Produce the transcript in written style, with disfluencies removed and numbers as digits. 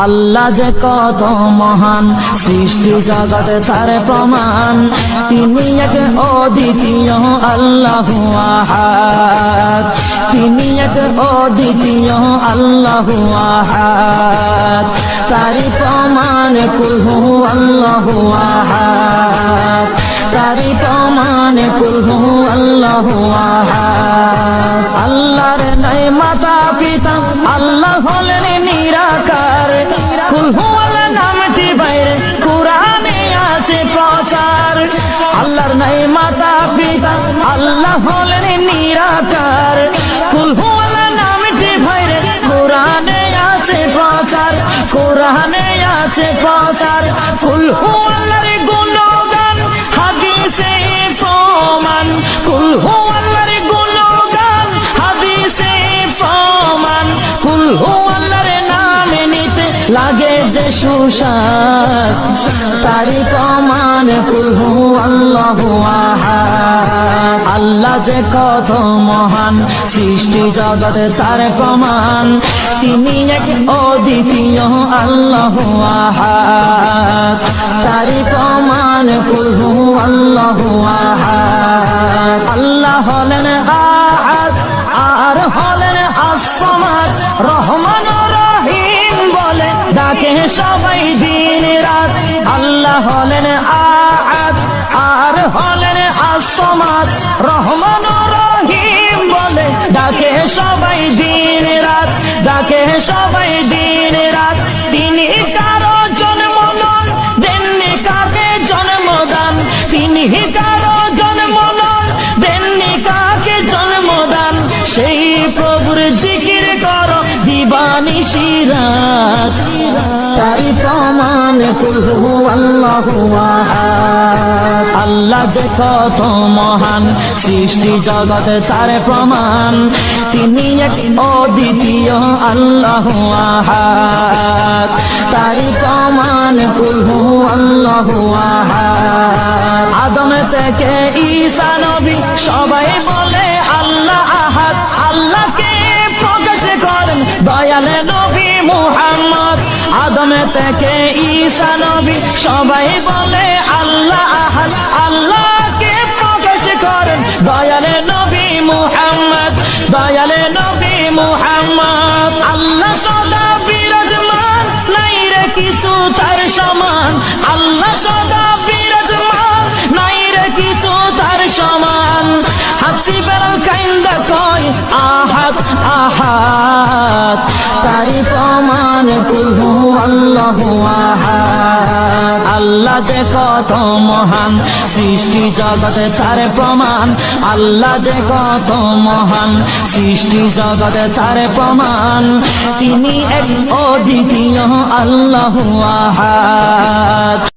আল্লাহ যে কত মহান, সৃষ্টি জগতে তার প্রমাণ। তিনি এক অদ্বিতীয় আল্লাহু আহাদ, তিনি এক অদ্বিতীয় আল্লাহু আহাদ। তারি প্রমাণ কুল হু আল্লাহু আহাদ, তারি প্রমাণ কুল হু আল্লাহু আহাদ। আল্লাহর নাই মাতা পিতা, আল্লাহ হলেন নিরাকার। কুল হু আল্লাহ নামটি বাইরে কুরআনে আছে প্রচার। আল্লাহর নাই মাতা পিতা, আল্লাহ হলেন নিরাকার। কুল হু আল্লাহ নামটি বাইরে কুরআনে আছে প্রচার, কুরআনে আছে প্রচার। কুল হু আল্লাহর গুণগান হাদিসে প্রমাণ, কুল হু আল্লাহর গুণগান হাদিসে প্রমাণ। কুল হু আল্লাহর নামে নিতে লাগে যে সুস্বাদ, তারি প্রমাণ কুল হু আল্লাহু আহাদ। আল্লাহ যে কত মহান, সৃষ্টি জগতে তার প্রমাণ। তিনি এক অদ্বিতীয় আল্লাহু আহাদ, তারি প্রমাণ কুল হু আল্লাহু আহাদ। আল্লাহ হলেন আহাদ, আর হলেন as-সামাদ। রহমান রহিম বলে ডাকে সবাই দিন রাত। আল্লাহ হলেন আহাদ, আর হলেন as-সামাদ। রহমান রহিম বলে ডাকে সবাই দিন রাত, ডাকে সবাই দিন রাত। তিনি কারো জন্ম নন, দেননি কাকে জন্মদান। তিনি কারো জন্ম নন, দেননি কাকে জন্মদান। সেই প্রভুর জিকির করো দিবানিশি রাত, তারি প্রমাণ কুল হু আল্লাহু আহাদ। আল্লাহ যে কত মহান, সৃষ্টি জগতে তার প্রমাণ। তিনি এক অদ্বিতীয় আল্লাহু আহাদ, তারি প্রমাণ কুল হু আল্লাহু আহাদ। আদম থেকে ঈসা নবী সবাই বলে আল্লাহ আহাদ। আল্লাহকে প্রকাশ করেন দয়াল নবী মুহাম্মদ। আদম থেকে ঈসা নবী সবাই বলে আল্লাহ আহাদ। আল্লাহকে প্রকাশ করেন দয়াল নবী মুহাম্মদ, দয়াল নবী মুহাম্মদ। আল্লাহ সদা বিরাজমান, নাই রে কিছু তার সমান। আল্লাহ সদা বিরাজমান, নাই রে কিছু তার সমান। হাফসি বেলাল কাইন্দা কয় আহাদ আহাদ, তারি প্রমাণ কুল হু আল্লাহু আহাদ। আল্লাহ যে কত মহান, সৃষ্টি জগতে তার প্রমাণ। আল্লাহ যে কত মহান, সৃষ্টি জগতে তার প্রমাণ। তিনি এক অদ্বিতীয় আল্লাহু আহাদ।